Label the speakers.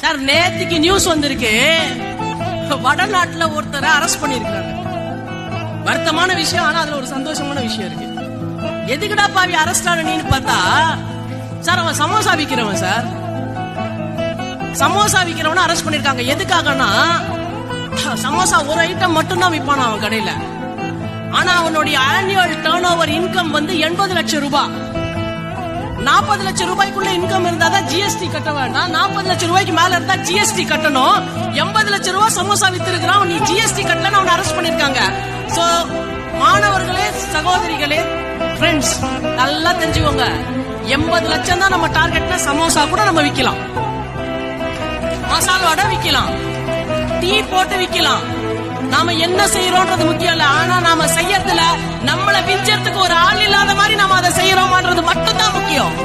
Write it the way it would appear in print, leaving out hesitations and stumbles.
Speaker 1: Sir நேத்துக்கு news வந்திருக்கு, வடநாட்டுல ஒருத்தரை அரெஸ்ட் பண்ணிருக்காங்க. வருத்தமான விஷயம், ஆனா அதுல ஒரு சந்தோஷமான விஷயம் இருக்கு. எதுக்குடா பாவி அரெஸ்ட் ஆனீன்னு பார்த்தா, சார் அவன் சமோசா விக்கிறவன். சார் சமோசா விக்கிறவன அரெஸ்ட் பண்ணிருக்காங்க. எதுக்காகனா, சமோசா ஒரு ஐட்டம் மட்டும் தான் விற்பான அவன் கடையில. ஆனா அவனுடைய ஆனுவல் டர்ன் ஓவர் இன்கம் வந்து 80 லட்சம் ரூபாய். 40 லட்சம் ரூபாய்க்குள்ள இன்கம் இருந்தாதான் ஜிஎஸ்டி கட்ட வேண்டாம். 40 லட்சம் ரூபாய்க்கு மேல இருந்தா ஜிஎஸ்டி கட்டணும். 80 லட்சம் ரூபாய் சமோசா வித்திருக்கிறான், நீ ஜிஎஸ்டி கட்டலன்னு அவனை அரெஸ்ட் பண்ணிருக்காங்க. சோ மாணவர்களே, சகோதரிகளே, ஃப்ரெண்ட்ஸ், நல்லா தெரிஞ்சுக்கோங்க. 80 லட்சம் தான் நம்ம டார்கெட்னா சமோசா கூட நம்ம விக்கலாம், மசால் வடை விக்கலாம், டீ போட்டு விக்கலாம். நாம என்ன செய்யறோம்ன்றது முக்கியம் இல்ல, ஆனா நாம செய்யறதுல நம்மள விஞ்சறதுக்கு ஒரு ஆள் இல்லாத மாதிரி நாம அதை செய்யறோமான்றது மட்டும் தான் முக்கியம்.